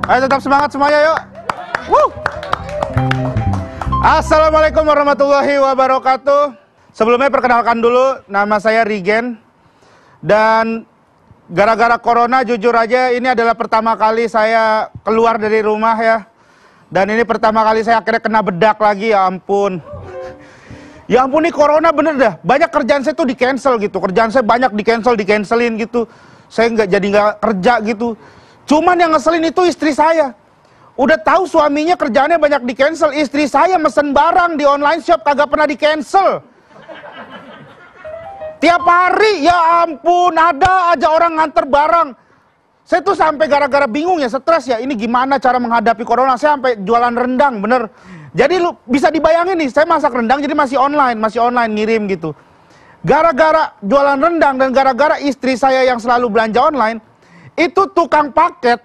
Ayo tetap semangat semuanya yuk. Woo. Assalamualaikum warahmatullahi wabarakatuh. Sebelumnya perkenalkan dulu, nama saya Rigen. Dan gara-gara corona jujur aja ini adalah pertama kali saya keluar dari rumah ya. Dan ini pertama kali saya akhirnya kena bedak lagi, ya ampun. Ya ampun, nih corona bener dah. Banyak kerjaan saya tuh di-cancel gitu. Kerjaan saya banyak di-cancelin gitu. Saya nggak kerja gitu. Cuman yang ngeselin itu istri saya. Udah tahu suaminya kerjaannya banyak di-cancel, istri saya mesen barang di online shop kagak pernah di-cancel. Tiap hari, ya ampun, ada aja orang nganter barang. Saya tuh sampai gara-gara bingung ya, stres ya, ini gimana cara menghadapi corona. Saya sampai jualan rendang, bener. Jadi lu bisa dibayangin nih, saya masak rendang jadi masih online ngirim gitu. Gara-gara jualan rendang dan gara-gara istri saya yang selalu belanja online, itu tukang paket,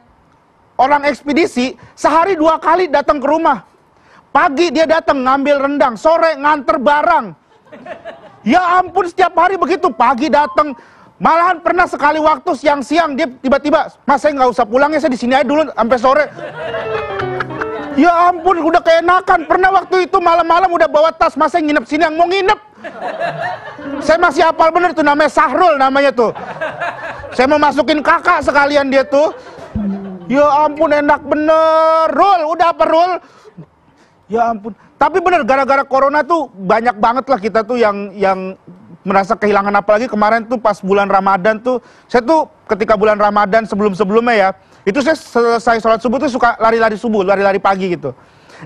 orang ekspedisi, sehari 2 kali datang ke rumah. Pagi dia datang ngambil rendang, sore nganter barang. Ya ampun, setiap hari begitu, pagi datang. Malahan pernah sekali waktu siang-siang dia tiba-tiba, "Mas, saya nggak usah pulang ya, saya di sini aja dulu sampai sore." Ya ampun, udah keenakan. Pernah waktu itu malam-malam udah bawa tas, "Mas, saya nginep sini," yang mau nginep. Saya masih hafal bener tuh, namanya Sahrul namanya tuh. Saya mau masukin kakak sekalian dia tuh. Ya ampun, enak bener. Rul, udah apa Rul? Ya ampun. Tapi bener, gara-gara corona tuh banyak banget lah kita tuh yang merasa kehilangan. Apalagi kemarin tuh pas bulan Ramadan tuh. Saya tuh ketika bulan Ramadan sebelum-sebelumnya ya, itu saya selesai sholat subuh tuh suka lari-lari subuh, lari-lari pagi gitu.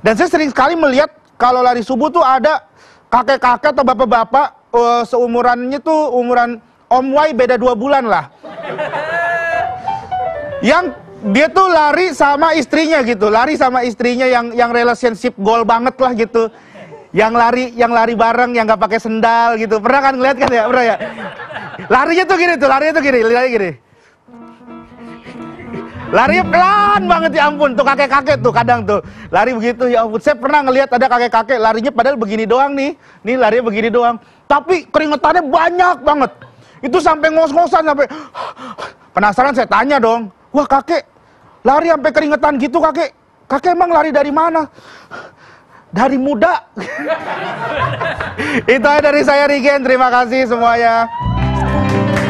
Dan saya sering sekali melihat kalau lari subuh tuh ada kakek-kakek atau bapak-bapak seumurannya tuh umuran Om Wai, beda 2 bulan lah. Yang dia tuh lari sama istrinya gitu, lari sama istrinya yang relationship goal banget lah gitu. Yang lari bareng, yang nggak pakai sendal gitu. Pernah kan ngeliat kan ya? Pernah ya? Larinya tuh gini. Lari gini. Larinya pelan banget, ya ampun. Tuh kakek-kakek tuh kadang tuh lari begitu, ya ampun. Saya pernah ngeliat ada kakek-kakek larinya padahal begini doang nih. Nih larinya begini doang. Tapi keringetannya banyak banget. Itu sampai ngos-ngosan, sampai penasaran saya tanya dong. "Wah kakek, lari sampai keringetan gitu kakek. Kakek emang lari dari mana?" "Dari muda." Itu aja dari saya, Rigen. Terima kasih semuanya.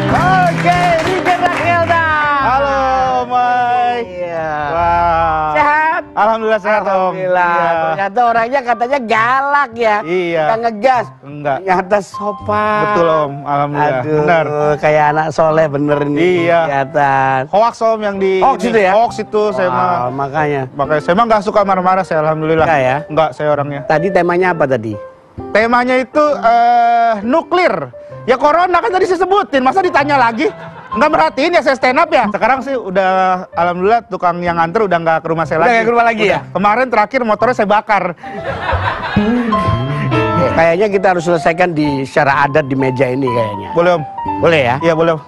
Oke, Rigen Rakelna. Halo Mai. Iya. Wah. Sehat? Alhamdulillah sehat Om. Alhamdulillah. Iya. Ternyata orangnya katanya galak ya. Iya. Nggak ngegas. Enggak. Ternyata sopan. Betul Om, alhamdulillah. Aduh, Benar. kayak anak soleh bener nih. Iya. Kelihatan. Hoax Om yang di Hoax itu ya? Hoax itu saya mah. Makanya. Makanya saya mah nggak suka marah-marah, saya alhamdulillah. Enggak ya? Enggak, saya orangnya. Tadi temanya apa tadi? Temanya itu nuklir. Ya corona kan tadi saya sebutin, masa ditanya lagi? Nggak merhatiin ya, saya stand up ya. Sekarang sih udah alhamdulillah tukang yang nganter udah nggak ke rumah saya Udah lagi. nggak ke rumah lagi ya? Kemarin terakhir motornya saya bakar. Kayaknya kita harus selesaikan secara adat di meja ini kayaknya. Boleh Om? Boleh ya? Iya boleh Om.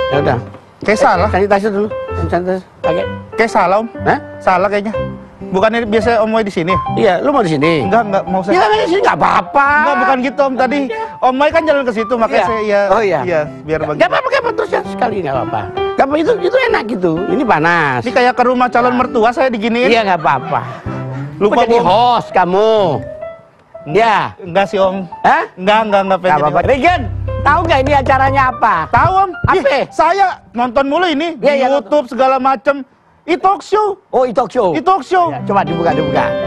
Ya udah. Kayak salah. Sanitizer dulu. Sanitizer. Pakai. Kayak salah Om. Hah? Salah kayaknya. Bukannya biasa Om Wai di sini? Iya, lu mau di sini? Enggak mau saya. Ya kan di sini nggak apa-apa. Enggak, bukan gitu Om. Tadi Om Wai kan jalan ke situ, makanya Iya. saya ya. Oh iya. Iya, biar bagi. Gak apa-apa terus ya sekali nggak apa-apa. Gak apa, itu enak gitu. Ini panas. Ini kayak ke rumah calon mertua saya diginiin. Iya nggak apa-apa. Lupa Mau jadi Om. host kamu. Ya. Enggak sih Om. Hah? Enggak pengen Gak jadi apa-apa. host. Regen, tahu nggak ini acaranya apa? Tahu Om? Apa? Ih, saya nonton mulu ini Iya, di iya, YouTube segala macem. E-talk show. Oh, e-talk show. E-talk show. Ya, coba dibuka.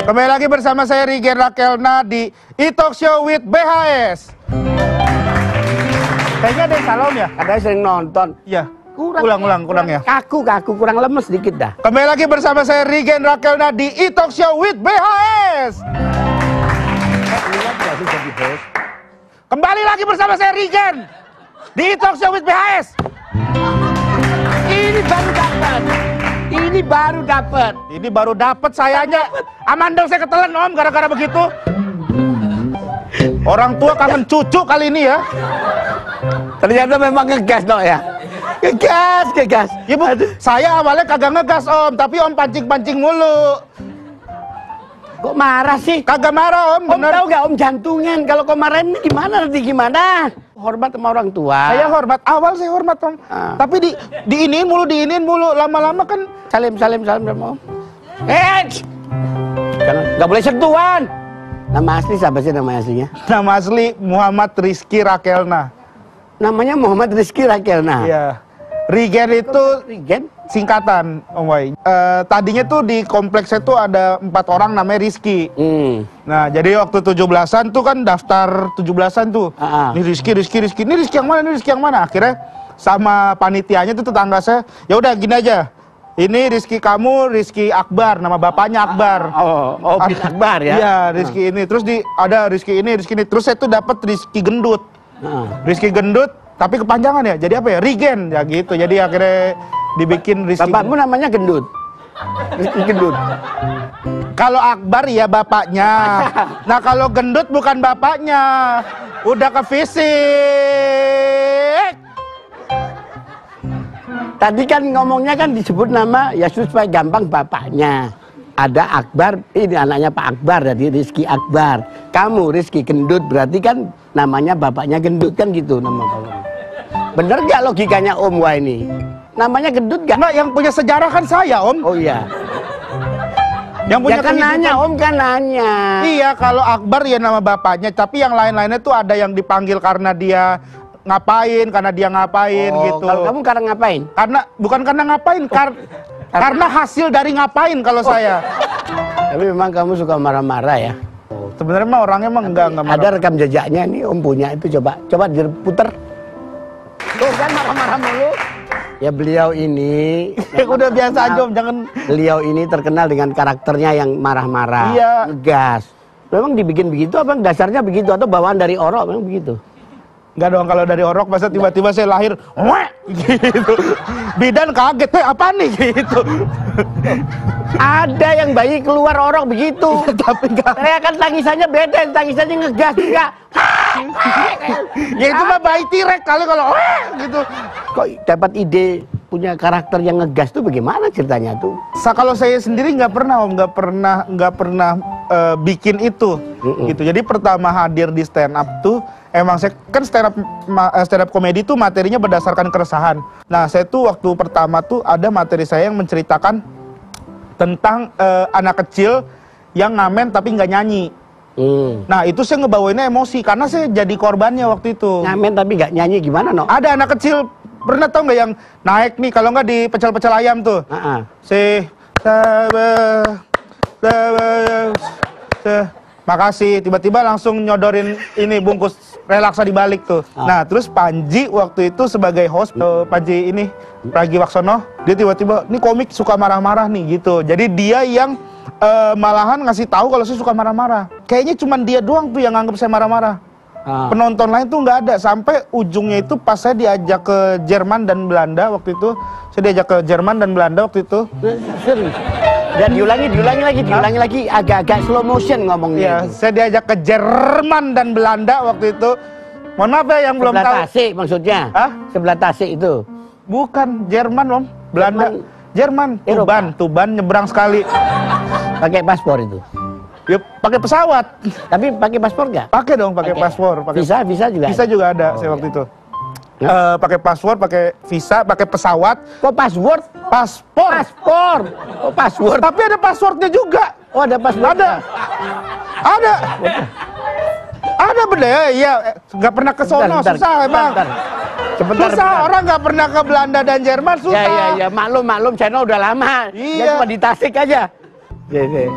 Kembali lagi bersama saya Rigen Rakelna di E-talk show with BHS. Kayaknya ada yang salah Om ya? Ada yang sering nonton. Iya. Kurang ya. Kaku, kurang lemes dikit dah. Kembali lagi bersama saya Rigen Rakelna di E-talk show with BHS. Lihat nggak sih jadi host? Kembali lagi bersama saya Rigen di E-talk show with BHS. Ini baru dapat sayanya. Amandel saya ketelan Om gara-gara begitu. Orang tua kangen cucu kali ini ya. Ternyata memang ngegas dong ya. Ngegas. Ya Bu, saya awalnya kagak ngegas Om, tapi Om pancing-pancing mulu. Kok marah sih? Kagak marah om, Om bener. tahu nggak om jantungan? Kalau kau marahin ini gimana nanti gimana? Hormat sama orang tua. Saya hormat, awal saya hormat om. Tapi diiniin mulu, lama-lama kan. Salim sama om. Jangan, nggak boleh sentuhan. Nama asli siapa sih nama aslinya? Nama asli Muhammad Rizky Rakelna. Namanya Muhammad Rizky Rakelna. Iya. Rigen itu Rigen? singkatan om Wai. Tadinya tuh di kompleks itu ada 4 orang namanya Rizky. Nah, jadi waktu 17-an tuh kan daftar 17-an tuh. Ini Rizky. Ini Rizky yang mana? Akhirnya sama panitianya tuh tetangga saya, ya udah gini aja. Ini Rizky kamu, Rizky Akbar, nama bapaknya Akbar. Bin Akbar ya? Iya, Rizky ini. Terus ada Rizky ini. Terus saya tuh dapat Rizky Gendut. Rizky Gendut, tapi kepanjangan ya. Jadi apa ya? Rigen ya gitu. Jadi akhirnya dibikin Rizky. Bapakmu namanya Gendut. Rizky Gendut. Kalau Akbar ya bapaknya. Nah kalau Gendut bukan bapaknya. Udah ke fisik. Tadi kan ngomongnya kan disebut nama ya supaya gampang bapaknya. Ada Akbar, ini anaknya Pak Akbar, jadi Rizky Akbar. Kamu Rizky Gendut, berarti kan namanya bapaknya Gendut kan gitu nama bapaknya. Bener gak logikanya Om Wah ini? Namanya Gendut gak? Enggak, yang punya sejarah kan saya Om. Oh iya. Yang punya Ya kan nanya, Om kan nanya. Iya, kalau Akbar ya nama bapaknya, tapi yang lain-lainnya tuh ada yang dipanggil karena dia ngapain, gitu. Kalau kamu karena ngapain? Bukan karena ngapain, karena hasil dari ngapain kalau saya. Tapi memang kamu suka marah-marah ya? Sebenarnya mah orangnya emang enggak marah. Ada rekam jejaknya nih Om punya itu, coba diputer. Tuh kan marah-marah mulu. Ya beliau ini Udah biasa aja Om, jangan. Beliau ini terkenal dengan karakternya yang marah-marah, Iya. ngegas. Memang dibikin begitu apa dasarnya begitu atau bawaan dari orok memang begitu? Enggak dong, kalau dari orok masa tiba-tiba saya lahir "Wek!" gitu. Bidan kaget, apa nih gitu. Ada yang bayi keluar orok begitu. Tapi enggak. Teriakan tangisannya beda, tangisannya ngegas juga. Ya itu mah bayi tirek kali kalau "Wek!" gitu. Kok dapat ide punya karakter yang ngegas tuh bagaimana ceritanya tuh? Kalau saya sendiri nggak pernah Om, nggak pernah bikin itu gitu. Jadi pertama hadir di stand up tuh emang saya kan stand up komedi tuh materinya berdasarkan keresahan. Nah, saya tuh waktu pertama tuh ada materi saya yang menceritakan tentang anak kecil yang ngamen tapi nggak nyanyi. Nah, itu saya ngebawainnya emosi karena saya jadi korbannya waktu itu. Ngamen tapi nggak nyanyi gimana, no? Ada anak kecil, pernah tau nggak yang naik nih, kalau nggak di pecel-pecel ayam tuh. Makasih, tiba-tiba langsung nyodorin ini bungkus relaksa di balik tuh. Nah, terus Panji waktu itu sebagai host, Panji ini Pragiwaksono, dia tiba-tiba, ini komik suka marah-marah nih gitu. Jadi dia yang malahan ngasih tahu kalau saya suka marah-marah. Kayaknya cuman dia doang tuh yang nganggap saya marah-marah. Penonton lain tuh nggak ada, sampai ujungnya itu pas saya diajak ke Jerman dan Belanda waktu itu. Saya diajak ke Jerman dan Belanda waktu itu. Serius. Dan diulangi lagi agak-agak slow motion ngomongnya. Iya, saya diajak ke Jerman dan Belanda waktu itu. Mohon maaf ya yang belum tahu. Sebelah Tasik maksudnya? Hah? Sebelah Tasik itu? Bukan, Jerman Om, Belanda. Jerman, Eropa. Tuban nyebrang sekali. Pakai paspor itu? Ya pakai pesawat. Tapi pakai paspor nggak? Pakai dong, pakai paspor. Visa juga? Visa juga ada saya waktu itu. Pakai paspor, pakai visa, pakai pesawat. Kok password? Paspor. Oh password. Tapi ada passwordnya juga. Oh ada password. Ada beda ya. Iya, nggak pernah ke sono, susah emang. Susah, orang nggak pernah ke Belanda dan Jerman susah. Ya maklum channel udah lama. Iya. Ya, cuma di Tasik aja.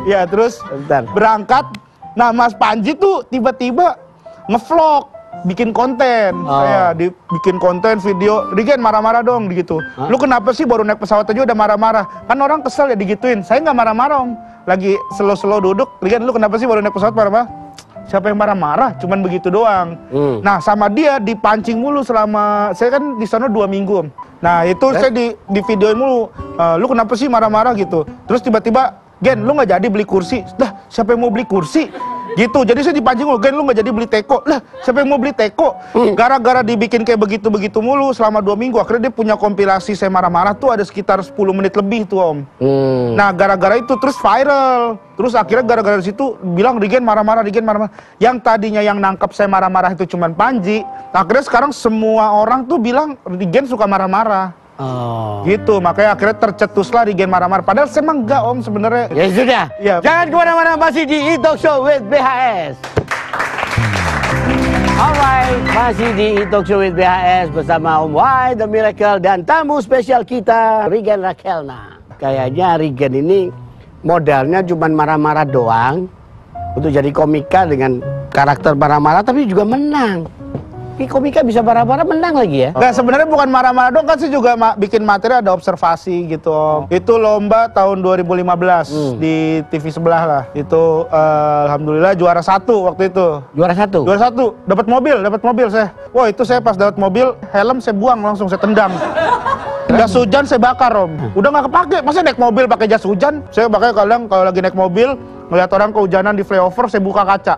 Ya terus berangkat. Nah Mas Panji tuh tiba-tiba ngevlog, bikin konten. Saya bikin konten video, Rigen marah-marah dong gitu. Lu kenapa sih baru naik pesawat aja udah marah-marah? Kan orang kesel ya digituin. Saya nggak marah-marah Om. Lagi slow-slow duduk, Rigen lu kenapa sih baru naik pesawat marah-marah? Siapa yang marah-marah? Cuman begitu doang. Nah sama dia dipancing mulu selama, saya kan di sana 2 minggu Om. Nah itu saya di videoin mulu. Lu kenapa sih marah-marah gitu? Terus tiba-tiba, Gen, lu nggak jadi beli kursi? Dah, siapa yang mau beli kursi? Gitu, jadi saya dipancing, Gen lu nggak jadi beli teko. Lah, siapa yang mau beli teko? Gara-gara dibikin kayak begitu-begitu mulu selama 2 minggu, akhirnya dia punya kompilasi saya marah-marah tuh ada sekitar 10 menit lebih tuh Om. Nah, gara-gara itu terus viral. Terus akhirnya gara-gara situ bilang Regen marah-marah, Regen marah-marah. Yang tadinya yang nangkep saya marah-marah itu cuman Panji. Akhirnya sekarang semua orang tuh bilang Regen suka marah-marah. Gitu, makanya akhirnya tercetuslah Regen marah-marah. Padahal saya emang enggak Om sebenarnya. Ya sudah, jangan kemana-mana, masih di E-Talk Show with BHS. Alright, masih di E-Talk Show with BHS bersama Om Y, The Miracle, dan tamu spesial kita, Regen Rakelna. Kayaknya Regen ini modalnya cuma marah-marah doang untuk jadi komika dengan karakter marah-marah, tapi juga menang. Ini komika bisa marah-marah menang lagi ya? Nggak, sebenarnya bukan marah-marah dong, kan sih juga bikin materi ada observasi gitu Om. Itu lomba tahun 2015 di TV sebelah lah. Itu alhamdulillah juara 1 waktu itu. Juara 1? Juara 1, dapat mobil saya. Wah, itu saya pas dapat mobil, helm saya buang langsung, saya tendang. Jas hujan saya bakar Om. Udah nggak kepake, masa naik mobil pakai jas hujan? Saya pakai kadang kalau lagi naik mobil, ngeliat orang kehujanan di flyover, saya buka kaca.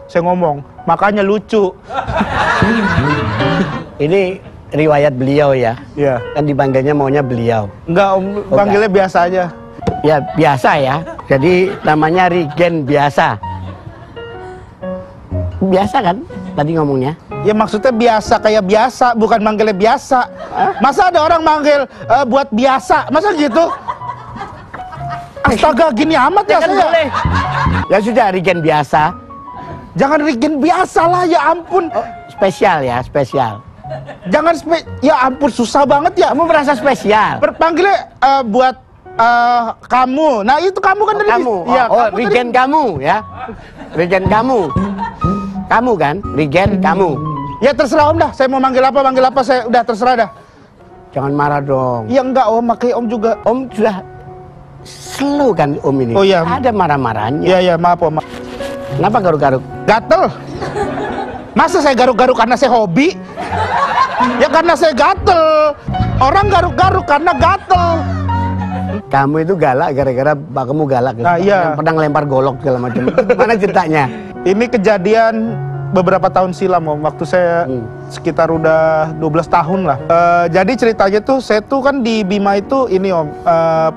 Saya ngomong, makanya lucu. Ini riwayat beliau ya? Iya. Kan dipanggilnya maunya beliau. Enggak Om, panggilnya biasa aja. Ya biasa ya. Jadi namanya Regen biasa. Biasa kan tadi ngomongnya? Ya maksudnya biasa kayak biasa, bukan manggilnya biasa. Masa ada orang manggil buat biasa? Masa gitu? Astaga, gini amat ya kan saya. boleh. Ya sudah, Regen biasa. Jangan Regen biasa lah, ya ampun. Spesial ya, spesial. Jangan ya ampun, susah banget ya. Kamu merasa spesial? Panggilnya buat kamu. Nah itu kamu kan dari kamu. Ya, Regen kamu ya. Regen kamu. Kamu kan? Regen kamu. Ya terserah Om dah. Saya mau manggil apa saya udah terserah dah. Jangan marah dong. Ya enggak Om, makanya Om juga. Om sudah slow kan Om ini. Oh iya. Ada marah-marahnya. Iya maaf Om. Kenapa garuk-garuk? Gatel. Masa saya garuk-garuk karena saya hobi? Ya karena saya gatel. Orang garuk-garuk karena gatel. Kamu itu galak gara-gara kamu galak. Nah, iya. Pernah ngelempar golok segala macam. Mana ceritanya? Ini kejadian beberapa tahun silam Om. Waktu saya sekitar udah 12 tahun lah. Jadi ceritanya tuh saya tuh kan di Bima itu ini Om,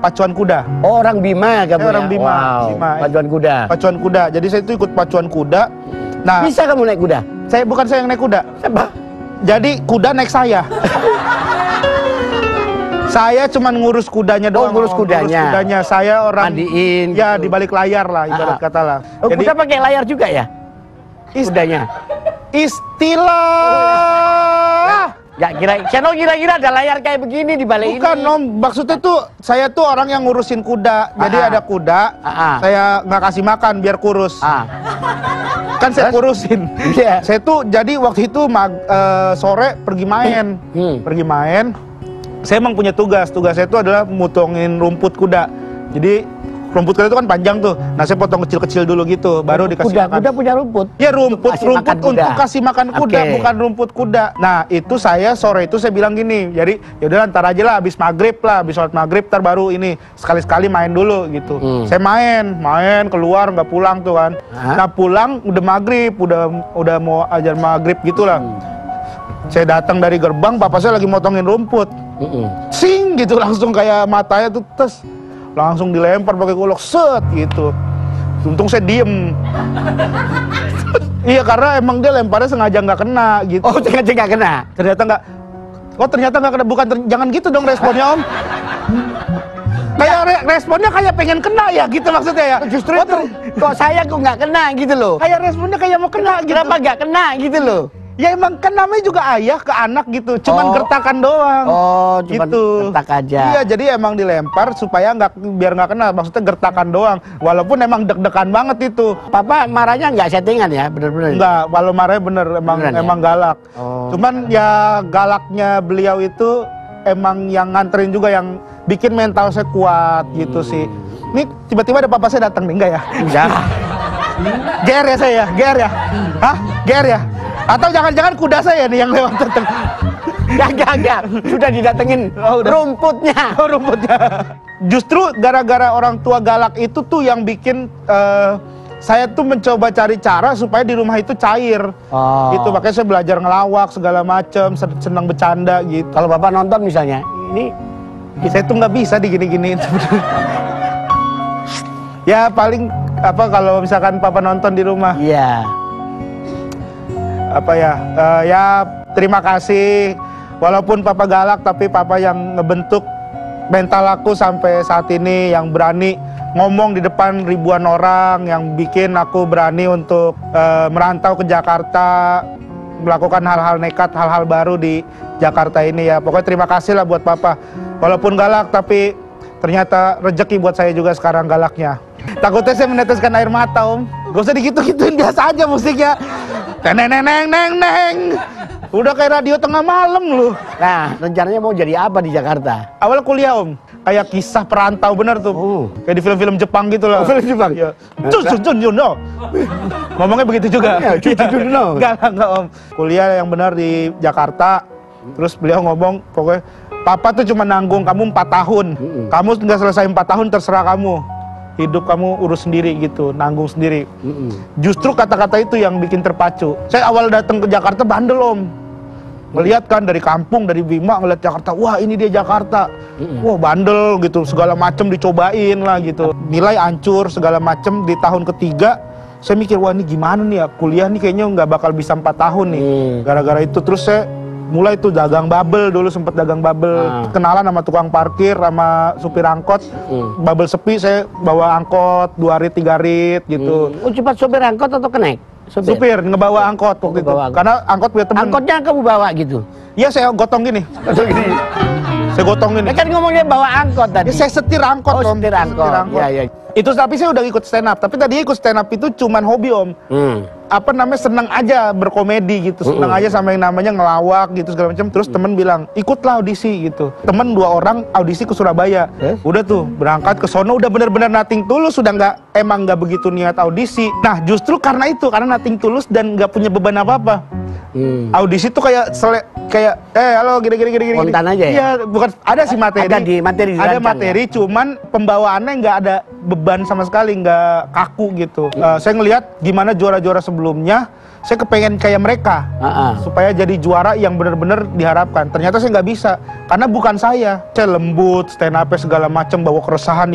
pacuan kuda. Oh, orang Bima kamu ya? Orang Bima. Wow. Bima. Pacuan kuda. Pacuan kuda. Jadi saya tuh ikut pacuan kuda. Nah, bisa kamu naik kuda? Bukan saya yang naik kuda. Siapa? Jadi kuda naik saya. Saya cuma ngurus kudanya doang. Ngurus kudanya. Ngurus kudanya. Saya orang mandiin. Ya, di balik layar lah ibarat kata lah. Oh, jadi, kuda pakai layar juga ya? Kudanya. Istilah. Ya kira-kira ada layar kayak begini di balik ini. Bukan Om, maksudnya tuh saya tuh orang yang ngurusin kuda. Jadi ada kuda, saya nggak kasih makan biar kurus. Kan saya kurusin. Saya tuh jadi waktu itu sore pergi main. Pergi main. Saya emang punya tugas saya itu adalah motongin rumput kuda. Jadi rumput kuda itu kan panjang tuh. Nah saya potong kecil-kecil dulu gitu, baru dikasih makan. Kuda punya rumput? Ya rumput untuk kasih makan kuda, bukan rumput kuda. Nah itu saya sore itu saya bilang gini, jadi yaudah ntar aja lah, habis maghrib lah, habis sholat maghrib ntar baru ini sekali-sekali main dulu gitu. Saya main keluar nggak pulang tuh kan. Nah pulang udah maghrib, udah mau ajar maghrib gitulah. Saya datang dari gerbang, bapak saya lagi motongin rumput. Sing gitu langsung kayak matanya tuh tes. Langsung dilempar pakai golok set gitu. Untung saya diem. Iya karena emang dia lemparnya sengaja nggak kena gitu. Oh sengaja nggak kena? Ternyata nggak kena. Bukan jangan gitu dong responnya Om. Kayak responnya kayak pengen kena ya gitu maksudnya ya. Justru itu kok saya nggak kena gitu loh. Kayak responnya kayak mau kena gitu. Kenapa nggak kena gitu loh? Ya emang kan namanya juga ayah ke anak gitu, cuman gertakan doang. Oh, cuman gitu. Gertak aja. Iya, jadi emang dilempar supaya biar nggak kena, maksudnya gertakan doang. Walaupun emang deg-degan banget itu. Papa marahnya nggak settingan ya, bener-bener? Nggak, kalau marahnya bener, emang galak. Cuman ya galaknya beliau itu emang yang nganterin juga, yang bikin mental saya kuat gitu sih. Ini tiba-tiba ada papa saya datang nih, enggak ya? Enggak. GR ya saya, GR ya? Hah? GR ya? Atau jangan-jangan kuda saya nih yang lewat datang. Enggak. Sudah didatengin rumputnya. Rumputnya. Justru gara-gara orang tua galak itu tuh yang bikin saya tuh mencoba cari cara supaya di rumah itu cair. Gitu, makanya saya belajar ngelawak segala macam, senang bercanda gitu. Kalau Bapak nonton misalnya, ini saya tuh nggak bisa digini-giniin sebenarnya. Ya paling apa kalau misalkan Papa nonton di rumah. Iya. Apa ya? Ya terima kasih. Walaupun Papa galak, tapi Papa yang ngebentuk mental aku sampai saat ini, yang berani ngomong di depan ribuan orang, yang bikin aku berani untuk merantau ke Jakarta, melakukan hal-hal nekat, hal-hal baru di Jakarta ini ya. Pokoknya terima kasih lah buat Papa. Walaupun galak, tapi ternyata rezeki buat saya juga sekarang galaknya. Takutnya saya meneteskan air mata, Om. Gak usah digitu-gituin, biasa aja musiknya. Neng. Udah kayak radio tengah malam lu. Nah, rencananya mau jadi apa di Jakarta? Awal kuliah, Om. Kayak kisah perantau bener tuh. Kayak di film-film Jepang gitu lah. Film Jepang? Ya. Ngomongnya begitu juga. Enggak, Om. Kuliah yang benar di Jakarta. Terus beliau ngomong, pokoknya Papa tuh cuma nanggung kamu 4 tahun. Kamu nggak selesai 4 tahun, terserah kamu. Hidup kamu urus sendiri gitu, nanggung sendiri. Justru kata-kata itu yang bikin terpacu. Saya awal datang ke Jakarta bandel, Om. Ngeliat kan dari kampung, dari Bima, ngeliat Jakarta, wah ini dia Jakarta. Wah bandel gitu, segala macem dicobain lah gitu. Nilai hancur segala macem. Di tahun ketiga saya mikir, wah ini gimana nih ya, kuliah nih kayaknya nggak bakal bisa 4 tahun nih. Gara-gara itu terus saya mulai tuh dagang bubble, dulu sempet dagang bubble. Kenalan sama tukang parkir, sama supir angkot. Bubble sepi, saya bawa angkot 2 rit 3 rit gitu. Cepat supir angkot atau kenaik? Supir ngebawa angkot waktu itu. Karena angkot punya teman. Angkotnya kamu bawa gitu? Iya, saya gotong gini. Saya gotong gini. Kan ngomongnya bawa angkot tadi. Ya, saya setir angkot, Om. Setir angkot. Iya. Itu tapi saya udah ikut stand up. Tapi tadi ikut stand up itu cuman hobi, Om. Apa namanya, senang aja berkomedi gitu, senang aja sama yang namanya ngelawak gitu segala macam. Terus temen bilang ikutlah audisi gitu. Temen 2 orang audisi ke Surabaya. Udah tuh berangkat ke sono, udah bener-bener nothing tulus, sudah emang nggak begitu niat audisi. Nah justru karena itu, karena nothing tulus dan nggak punya beban apa-apa. Audisi tuh kayak halo gini. Spontan aja ya? Iya, bukan, ada sih materi. Ada di materi. Ada materi, ya? Cuman pembawaannya nggak ada beban sama sekali, nggak kaku gitu. Saya ngelihat gimana juara-juara sebelumnya, saya kepengen kayak mereka, supaya jadi juara yang benar-benar diharapkan. Ternyata saya nggak bisa, karena bukan saya lembut, stand up segala macam, bawa keresahan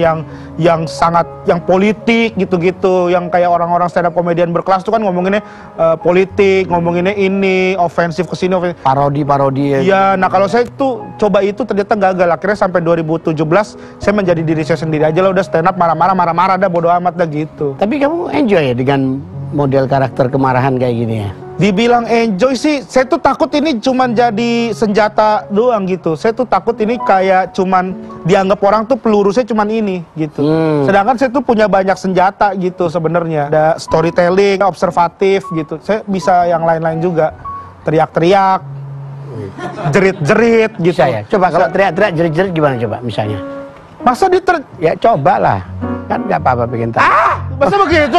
yang sangat, yang politik gitu-gitu, yang kayak orang-orang stand up komedian berkelas tuh kan ngomonginnya politik, ngomonginnya ini, ofensif kesini, parodi ya. Iya, nah kalau saya tuh coba itu ternyata gagal. Akhirnya sampai 2017 saya menjadi diri saya sendiri aja lah, udah stand up marah-marah dah, bodo amat dah gitu. Tapi kamu enjoy ya dengan model karakter kemarahan kayak gini ya? Dibilang enjoy sih, saya tuh takut ini cuman jadi senjata doang gitu. Saya tuh takut ini kayak cuman dianggap orang tuh peluru saya cuman ini gitu. Sedangkan saya tuh punya banyak senjata gitu sebenarnya. Ada storytelling, observatif gitu. Saya bisa yang lain-lain juga. Teriak-teriak, jerit-jerit gitu. Ya? Coba kalau teriak-teriak, jerit-jerit gimana coba misalnya? Masa ya cobalah. Kan nggak apa-apa bikin tahu. Masa begitu?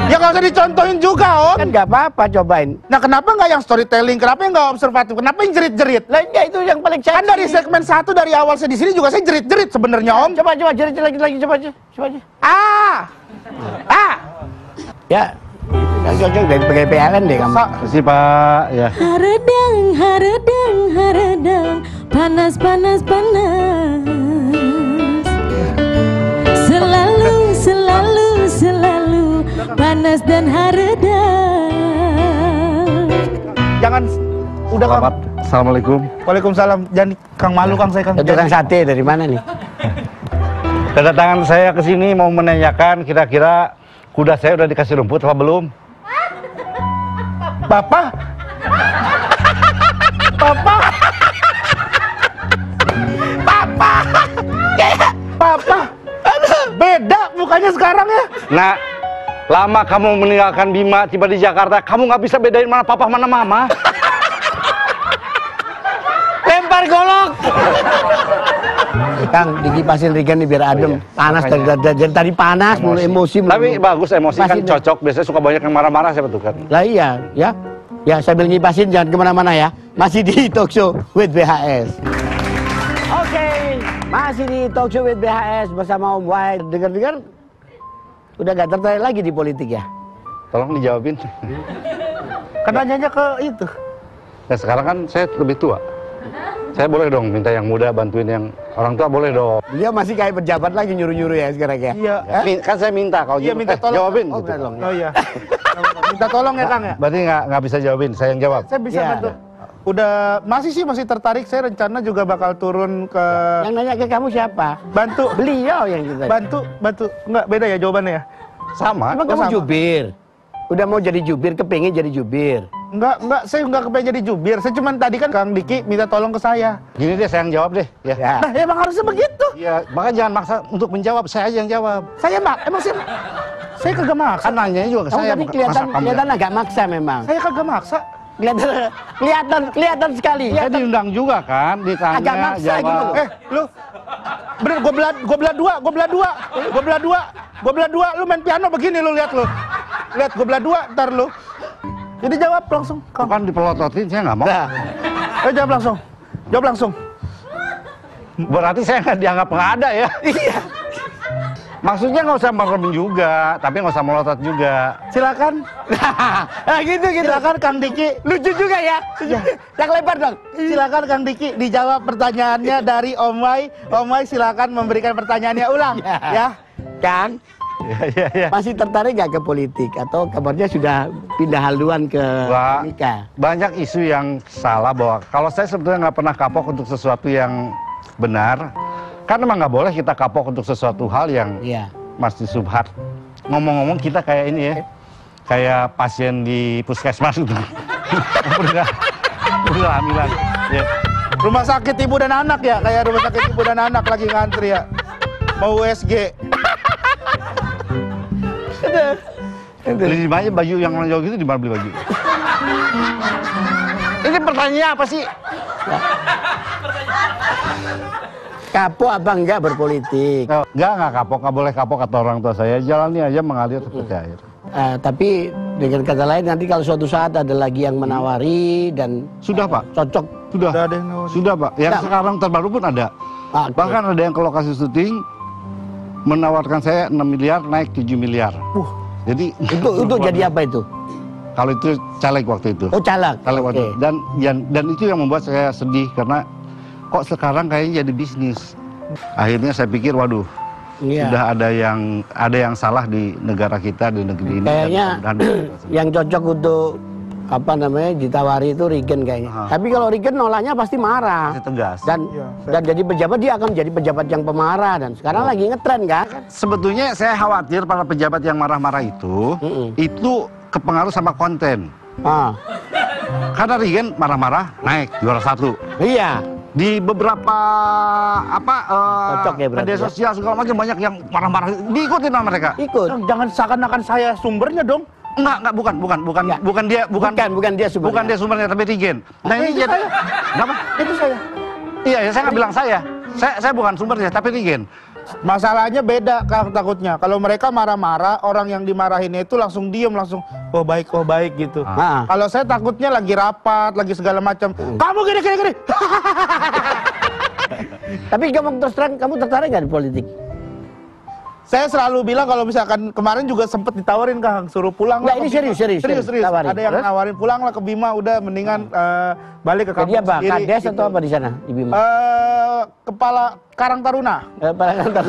Ya nggak usah dicontohin juga, Om. Kan nggak apa-apa, cobain. Nah kenapa nggak yang storytelling? Kenapa nggak observatif? Kenapa yang jerit-jerit? Lah enggak, itu yang paling Kan dari segmen 1 dari awal saya di sini juga saya jerit-jerit sebenarnya, Om. Coba jerit lagi, coba aja. Ya, kan cocok dari pakai PLN deh kamu. Kasih Pak, ya. Haredang, panas. Selalu panas dan haredang. Jangan udah Selamat. Assalamualaikum. Waalaikumsalam. Jangan Kang malu Kang saya Kang. Tukang sate dari mana nih? Kedatangan saya ke sini mau menanyakan kira-kira kuda saya udah dikasih rumput apa belum? Bapak? Beda mukanya sekarang ya. Nah, lama kamu meninggalkan Bima, tiba di Jakarta, kamu nggak bisa bedain mana papa mana mama. Lempar golok. Kang, dikipasin Regan nih biar adem. Panas dari tadi panas, mulai emosi. Tapi bagus, emosi kan cocok. Biasanya suka banyak yang marah-marah, saya betul kan. Lah iya, ya. Ya sambil ngipasin jangan kemana-mana ya. Masih di Talk Show with BHS. Oke, masih di Talk Show with BHS bersama Om White. Dengar-dengar udah gak tertarik lagi di politik ya? Tolong dijawabin. Kan nanyanya ke itu. Nah, sekarang kan saya lebih tua. Saya boleh dong minta yang muda bantuin yang orang tua, boleh dong. Dia masih kayak pejabat lagi nyuruh-nyuruh ya sekarang ya. Iya. Kan saya minta kalau Iya, minta tolong. jawabin Oh, gitu. tolong. Oh iya. Minta tolong ya Kang ya. Berarti nggak bisa jawabin, saya yang jawab. Saya bisa Iya. bantu. Udah masih tertarik. Saya rencana juga bakal turun ke Yang nanya ke kamu siapa? bantu. Beliau yang kita. Bantu. Enggak beda ya jawabannya ya? Sama. Emang Oh, kamu sama. jubir? Udah mau jadi jubir, kepingin jadi jubir. Enggak, saya enggak kepengen jadi jubir. Saya cuman tadi kan Kang Diki minta tolong ke saya. Gini deh, saya yang jawab deh. Ya. Ya. Nah, emang harusnya begitu. Iya, makanya jangan maksa untuk menjawab, saya aja yang jawab. Emang saya kagak maksa. Kan nanyanya juga ke Kamu saya. tadi bukan- kelihatan masa kamu kelihatan agak maksa memang. Saya kagak maksa. Kelihatan sekali. Saya diundang juga kan, ditanya, Agak maksa jawab. gitu loh. Lu bener gua belah dua, lu main piano begini lu lihat lu. Lihat gua belah dua, ntar lu. Jadi jawab langsung. Kang. Bukan dipelototin, saya nggak mau. Nah, Jawab langsung. Jawab langsung. Berarti saya nggak dianggap nggak ada ya. iya. Maksudnya nggak usah merem juga, tapi nggak usah melotot juga. Silakan. Nah, gitu. Silakan Kang Diki. Lucu juga ya. Yang lebar dong. Silakan Kang Diki dijawab pertanyaannya dari Omai. Omai silakan memberikan pertanyaannya ulang ya. Kang, Iya. masih tertarik nggak ke politik atau kabarnya sudah pindah haluan ke Wah, nikah? banyak isu yang salah bahwa kalau saya sebetulnya nggak pernah kapok untuk sesuatu yang benar. Kan memang nggak boleh kita kapok untuk sesuatu hal yang Iya. masih subhat. Ngomong-ngomong kita kayak ini ya, kayak pasien di puskesmas gitu. Udah hamilan. Ya. Rumah sakit ibu dan anak ya, kayak rumah sakit ibu dan anak lagi ngantri ya. Mau USG. Beli di mana baju yang lonjong gitu, di mana beli baju? Ini pertanyaannya apa sih? Kapok apa enggak berpolitik? Nggak kapok, nggak boleh kapok kata orang tua saya. Jalani aja mengalir seperti air. Tapi dengan kata lain nanti kalau suatu saat ada lagi yang menawari dan Sudah Pak, cocok. sudah. Udah ada yang nawarin. Sudah Pak, yang Nah. sekarang terbaru pun ada. Oke. Bahkan ada yang ke lokasi syuting menawarkan saya 6 miliar naik 7 miliar. Jadi Untuk jadi apa itu? kalau itu caleg waktu itu. Oh, caleg. Caleg waktu Oke. itu. Dan itu yang membuat saya sedih karena kok sekarang kayaknya jadi bisnis. Akhirnya saya pikir waduh, Iya. sudah ada yang salah di negara kita, di negeri ini. Kayaknya Dan mudah-mudahan- yang cocok untuk apa namanya ditawari itu Regen kayaknya. Tapi kalau Regen nolaknya pasti marah. Masih tegas. Dan jadi pejabat dia akan jadi pejabat yang pemarah dan sekarang lagi ngetren kan? Sebetulnya saya khawatir para pejabat yang marah-marah itu kepengaruh sama konten. Ah, Karena Regen marah-marah naik juara 1. iya. Di beberapa Cocok ya berarti media ya? sosial segala macam banyak yang marah-marah, diikutin sama mereka. Ikut. Jangan seakan-akan saya sumbernya dong. Enggak, bukan dia, Bukan dia sumbernya. bukan dia sumbernya, tapi Regen. Nah ini jadi, kenapa? Itu saya. Iya, ya, saya nggak bilang saya bukan sumbernya, tapi Regen. Masalahnya beda Kang takutnya. Kalau mereka marah-marah, orang yang dimarahin itu langsung diem, langsung oh baik gitu. Ah. Kalau saya takutnya lagi rapat, lagi segala macam. Kamu gini. Tapi kamu terus terang kamu tertarik nggak di politik? Saya selalu bilang kalau misalkan kemarin juga sempet ditawarin Kang, suruh pulang Nggak, lah ini ke Bima. serius. Tawarin. Ada yang Terus? nawarin pulang lah ke Bima, udah mendingan balik ke Jadi kampung apa? sendiri. Kades gitu. atau apa di sana di Bima? Kepala Karang Taruna. Pada kantor.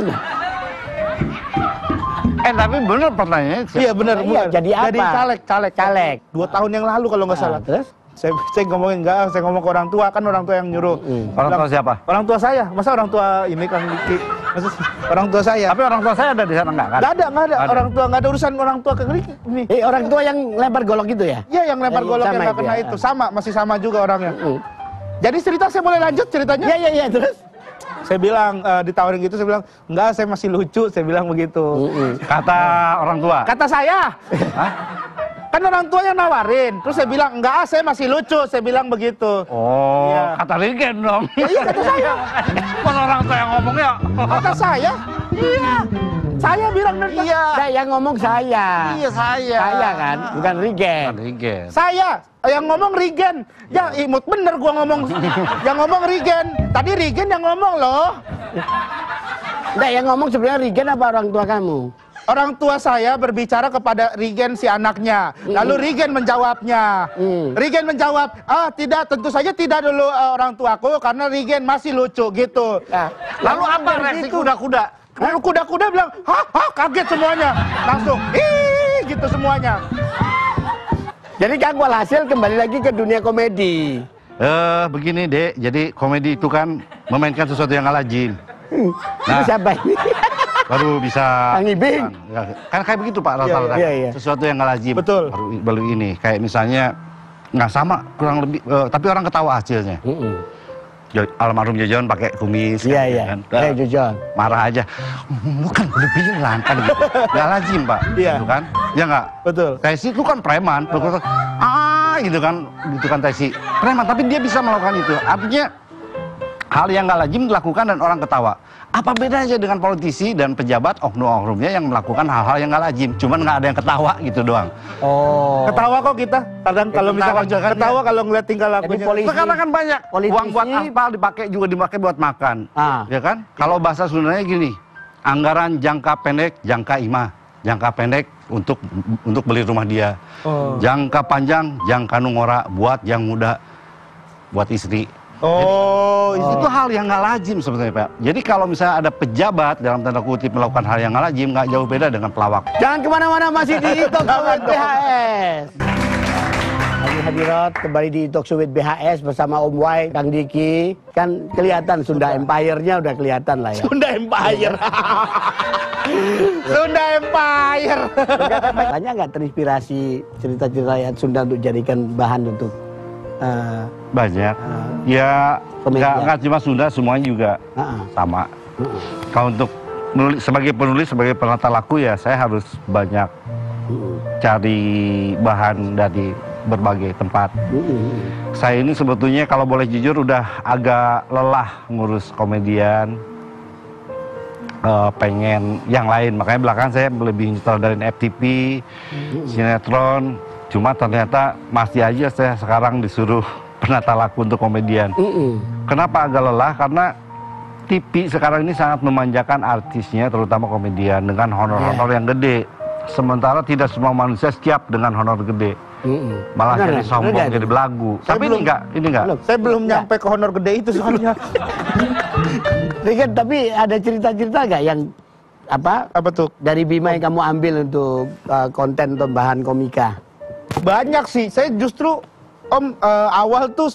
Tapi bener pertanyaannya. Iya benar. Iya, jadi apa? Jadi caleg. 2 tahun yang lalu kalau nggak salah. Terus? Saya ngomongin enggak, saya ngomong ke orang tua, kan orang tua yang nyuruh. Orang tua siapa? Orang tua saya. Masa orang tua ini Kang Diki? Masa orang tua saya? Tapi orang tua saya ada di sana nggak kan? Nggak ada. Orang tua nggak ada urusan orang tua Kang Diki. Nih. Orang tua yang lempar golok itu ya? Iya yang lempar Yang golok yang sama nggak itu kena ya. itu. Masih sama juga orangnya. Mm. Jadi cerita saya boleh lanjut ceritanya? Iya, terus? Saya bilang ditawarin gitu, saya bilang enggak, saya masih lucu, saya bilang begitu. Kata orang tua. Kata saya. Kan orang tua yang nawarin. Terus saya bilang enggak, saya masih lucu, saya bilang begitu. Oh, Iya. kata Regen dong. Iya kata saya. Kalau orang tua yang ngomongnya. Kata saya. Iya. Saya bilang dari tadi. Nah, yang ngomong saya. Iya saya. Saya kan, bukan Regen. Bukan Regen. Saya yang ngomong Regen. Ya imut bener gua ngomong. Yang ngomong Regen. Tadi Regen yang ngomong loh. Nah, yang ngomong sebenarnya Regen apa orang tua kamu? orang tua saya berbicara kepada Regen si anaknya. Lalu Regen menjawabnya. Regen menjawab, tidak, tentu saja tidak dulu orang tuaku karena Regen masih lucu gitu. Lalu apa reaksi kuda-kuda? Lalu kuda-kuda bilang, hah, kaget semuanya. Langsung, gitu semuanya. Jadi Kang walhasil kembali lagi ke dunia komedi. Begini Dek, jadi komedi itu kan memainkan sesuatu yang nggak lazim. Nah, siapa ini? Baru bisa Kang Ibing. kan kayak begitu Pak rata-rata. Iya. Sesuatu yang nggak lazim. Betul. Baru ini kayak misalnya nggak sama kurang lebih, tapi orang ketawa hasilnya. Almarhum Jojon pakai kumis. Iya. Jojon. Marah aja. Bukan boleh bilang kan gitu. Nggak lazim Pak. Iya. Gitu kan? Ya nggak? Betul. Tesi itu kan preman. Gitu kan Tesi. Preman, tapi dia bisa melakukan itu. Artinya hal yang nggak lazim dilakukan dan orang ketawa. Apa bedanya dengan politisi dan pejabat oknum-oknumnya yang melakukan hal-hal yang nggak lazim, cuman nggak ada yang ketawa gitu doang. Oh. Ketawa kok kita. Kadang kalau misalkan ketawa kalau ngeliat tingkah lakunya. Sekarang kan banyak uang buat aspal dipakai buat makan. Ya kan? Kalau bahasa Sundanya gini, anggaran jangka pendek, jangka imah. Jangka pendek untuk beli rumah dia. Jangka panjang, jangka nungora buat yang muda, buat istri. Itu Itu hal yang nggak lazim sebetulnya Pak. Jadi kalau misalnya ada pejabat dalam tanda kutip melakukan hal yang nggak lazim, nggak jauh beda dengan pelawak. Jangan kemana-mana, masih di Talk Show with BHS. Hadirat kembali di Talk Show with BHS bersama Om Wai, Kang Diki. Kan kelihatan Sunda Empire-nya udah kelihatan lah ya. Sunda Empire. Sunda Empire. Banyak nggak terinspirasi cerita-cerita rakyat Sunda untuk jadikan bahan untuk Banyak. Ya nggak cuma Sunda, semuanya juga sama. Kalau untuk menulis, sebagai penata laku ya saya harus banyak cari bahan dari berbagai tempat. Saya ini sebetulnya kalau boleh jujur udah agak lelah ngurus komedian. Pengen yang lain, makanya belakangan saya lebih dari FTV, sinetron. Cuma ternyata masih aja saya sekarang disuruh penata laku untuk komedian. Kenapa agak lelah? Karena TV sekarang ini sangat memanjakan artisnya, terutama komedian, dengan honor-honor yang gede. Sementara tidak semua manusia siap dengan honor gede. Malah jadi sombong, jadi belagu. Tapi ini enggak. Saya belum nyampe ke honor gede itu soalnya. Tapi ada cerita-cerita nggak yang apa tuh? dari Bima yang kamu ambil untuk konten atau bahan komika? Banyak sih. Saya justru awal tuh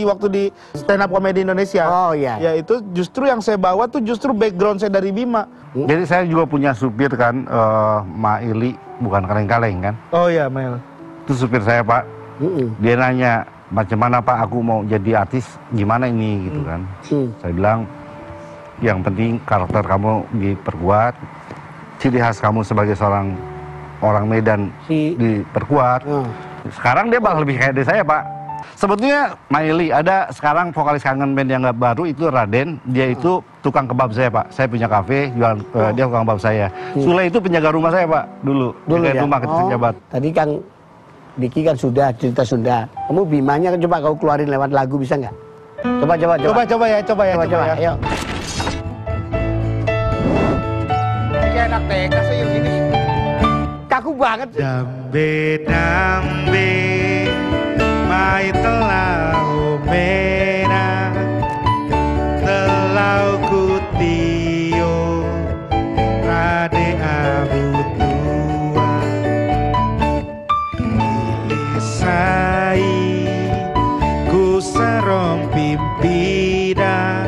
waktu di stand up komedi Indonesia. Oh iya. Ya itu justru yang saya bawa tuh justru background saya dari Bima. Jadi saya juga punya supir kan, Maili, bukan kaleng-kaleng kan? Oh iya, Mel. Itu supir saya Pak. Dia nanya, macam mana Pak aku mau jadi artis, gimana ini gitu kan? Saya bilang, yang penting karakter kamu diperkuat, ciri khas kamu sebagai seorang orang Medan diperkuat. Sekarang dia malah lebih kayak dari saya Pak. Sebetulnya Maili ada sekarang vokalis kangen band yang nggak baru itu Raden. Dia itu tukang kebab saya Pak. Saya punya kafe jual, dia tukang kebab saya. Sule itu penjaga rumah saya Pak dulu ya? rumah ketika jabat. Tadi Kang Diki kan sudah cerita Sunda. Kamu Bimanya kan coba kau keluarin lewat lagu, bisa nggak? Coba ya. Ayo. Ini enak deh, kasih yang gini. Kaku banget. Dambe mai telau merah, telau kutio rade abu tua, ilisai ku sarong pimpida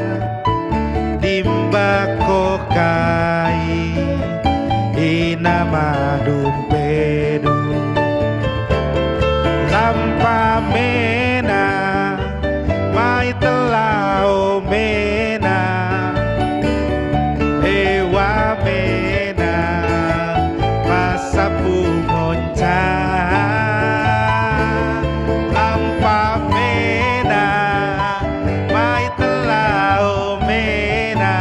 dimbako kai inama dumpedu lampa mena mai telau mena ewa mena masapu monca lampa mena mai telau mena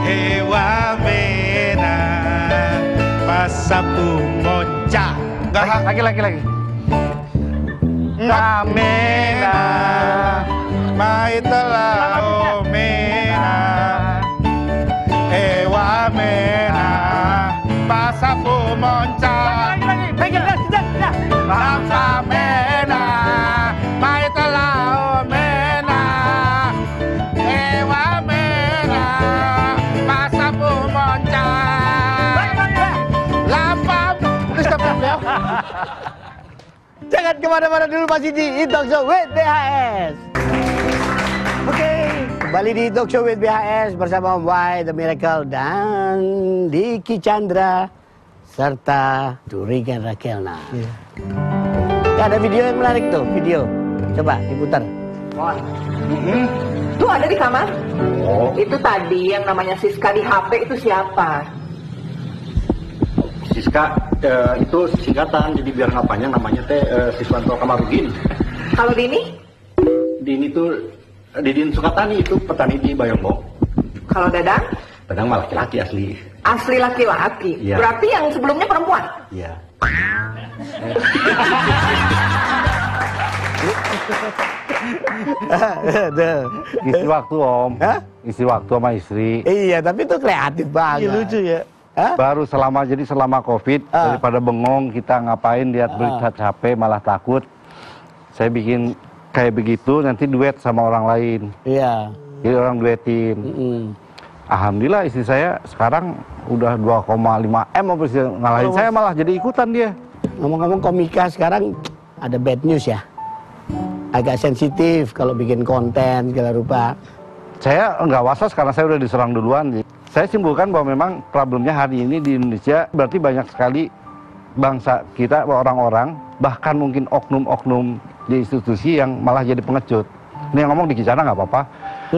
ewa mena masapu monca. Lagi. Kamena Mai telau mena, ewa mena. Basapu moncak. Pegang dah, sudah. Lampa mena, mai telau mena, ewa mena, Basapu moncak. Lampa. Jangan kemana-mana dulu, masih di Talk Show with BHS. Oke, kembali di Talk Show with BHS bersama Om Wai, The Miracle, dan Diki Chandra serta Durigan Rakelna. Ya, ada video yang menarik tuh, video. Coba diputar. Tuh ada di kamar? Itu tadi yang namanya Siska di HP itu siapa? Siska itu singkatan, jadi biar nggak panjang namanya teh Siswanto Kamarudin. Kalau Dini? Dini tuh Didin Sukatani, itu petani di Bayongbong. Kalau Dadang? Dadang mah laki-laki asli. Asli laki-laki? Iya. Berarti yang sebelumnya perempuan? Iya. Isi waktu Om. Hah? Isi waktu sama istri. Iya, tapi itu kreatif banget. Iya, lucu ya. Hah? Baru selama Covid, daripada bengong kita ngapain lihat berita HP malah takut. Saya bikin kayak begitu, nanti duet sama orang lain. Iya. Jadi orang duetin. Alhamdulillah istri saya sekarang udah 2,5 M ngalahin saya, malah jadi ikutan dia. Ngomong-ngomong komika sekarang ada bad news ya. Agak sensitif kalau bikin konten segala rupa. Saya nggak was-was karena saya udah diserang duluan. Saya simpulkan bahwa memang problemnya hari ini di Indonesia berarti banyak sekali bangsa kita, orang-orang, bahkan mungkin oknum-oknum di institusi yang malah jadi pengecut. Ini yang ngomong di Kicana nggak apa-apa.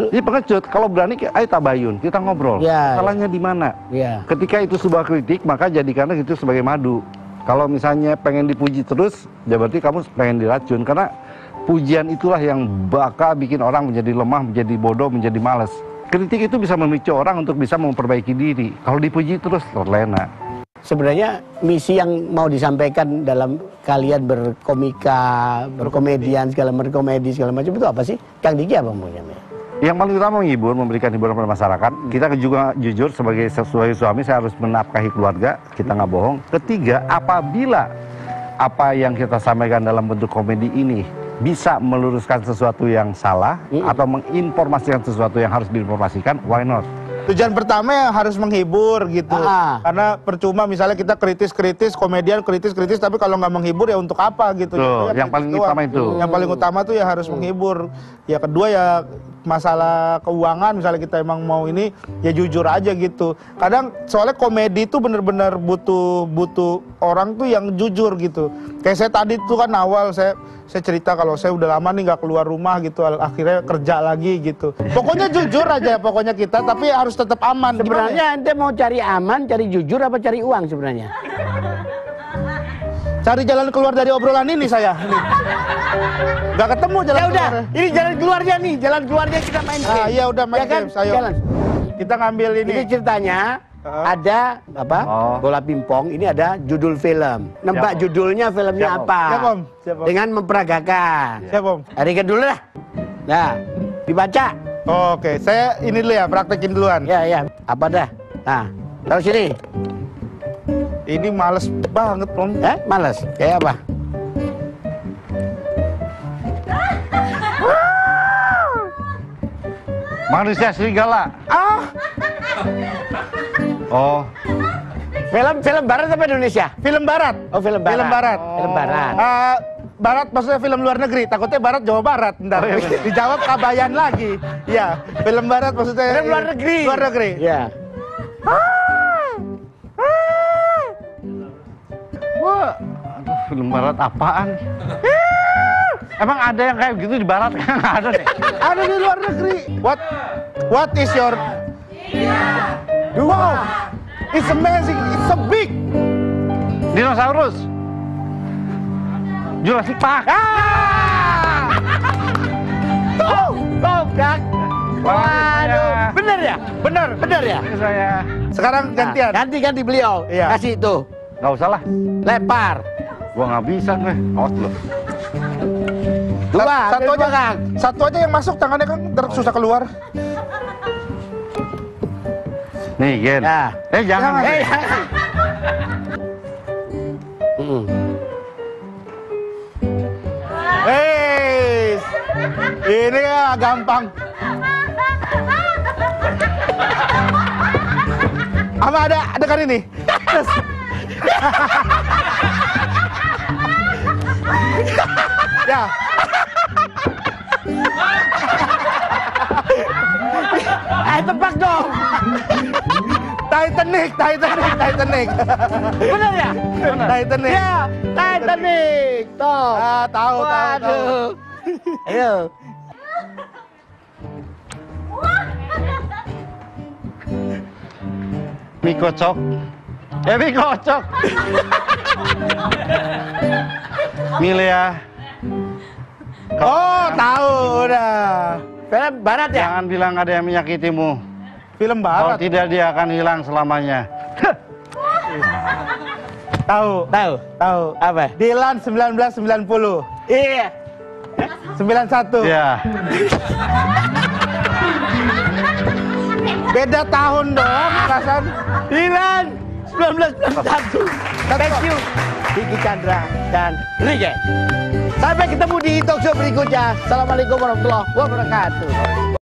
Ini pengecut, kalau berani ayo tabayun, kita ngobrol. Ya, salahnya di mana? Ya. Ketika itu sebuah kritik, maka jadikanlah itu sebagai madu. Kalau misalnya pengen dipuji terus, ya berarti kamu pengen diracun. Karena pujian itulah yang bakal bikin orang menjadi lemah, menjadi bodoh, menjadi malas. Kritik itu bisa memicu orang untuk bisa memperbaiki diri. Kalau dipuji terus, terlena. Sebenarnya misi yang mau disampaikan dalam kalian berkomika, berkomedian, segala macam itu apa sih? Kang Diki apa maunya? Yang paling utama menghibur, memberikan hiburan pada masyarakat. Kita juga jujur sebagai suami, saya harus menafkahi keluarga, kita nggak bohong. Ketiga, apabila apa yang kita sampaikan dalam bentuk komedi ini bisa meluruskan sesuatu yang salah atau menginformasikan sesuatu yang harus diinformasikan, why not? Tujuan pertama yang harus menghibur gitu. Karena percuma misalnya kita kritis-kritis, komedian kritis-kritis, tapi kalau nggak menghibur ya untuk apa gitu. Tuh, ya, yang paling utama itu. Yang paling utama tuh ya harus menghibur. Ya kedua ya masalah keuangan, misalnya kita emang mau ini ya jujur aja gitu. Kadang soalnya komedi itu bener-bener butuh orang tuh yang jujur gitu. Kayak saya tadi tuh kan awal saya cerita kalau saya udah lama nih nggak keluar rumah gitu, akhirnya kerja lagi gitu. Pokoknya jujur aja pokoknya kita, tapi harus tetap aman. Sebenarnya ente mau cari aman, cari jujur apa cari uang sebenarnya? Cari jalan keluar dari obrolan ini saya. Gak ketemu jalan Ya udah, keluar. ini jalan keluarnya nih, jalan keluarnya kita main game. Iya udah main Ya kan? games, ayo. Jalan. Kita ngambil ini. Ini ceritanya ada apa? Bola pingpong. Ini ada judul film. Nebak judulnya filmnya Siap, Om. apa? Siap, Om. Siap, Om. Dengan memperagakan. Siap, Om. Hari dulu lah. Nah, dibaca. Oke, saya ini dulu ya, praktekin duluan. Ya, ya. Apa dah? Nah, taruh sini. Ini males banget, Om. Males. Kayak apa? Manusia serigala. Oh. Film barat apa Indonesia? Film barat. Oh, film barat. Film barat. Film barat. Barat maksudnya film luar negeri. Takutnya barat Jawa Barat. Ntar dijawab Kabayan lagi. Iya, film barat maksudnya. Film luar negeri. Luar negeri. Ya. Wah, aduh, film barat apaan? Emang ada yang kayak gitu di barat? Nggak ada deh. Ada di luar negeri. What is your? Wow, it's amazing. It's so big. Dinosaurus. Jurassic Park. Kak. Waduh, bener ya? Bener ya? Saya. Sekarang gantian. Ganti beliau. Iya. Kasih itu. Nggak usah lah. Lempar. Gua nggak bisa gue. Awas lu. Satu aja yang masuk tangannya kan susah keluar. Nih, Gen. Ya. Jangan. Jangan. Ini ya gampang. Apa ada kan ini? Ya. Tebak dong. Titanic. Benar ya? Titanic. Ya, Titanic. Toh. Ah, tahu. Ayo. Mie kocok. Mie kocok. Milea. Oh, tahu udah. Film barat ya? Jangan bilang ada yang menyakitimu. Film Kalau barat. tidak dia akan hilang selamanya. Tahu. Apa? Dilan 1990. Iya. 91. Ya. Beda tahun dong, perasaan. Dilan 1991. Thank you Diki Chandra dan Rige. Sampai ketemu di talkshow berikutnya. Assalamualaikum warahmatullahi wabarakatuh.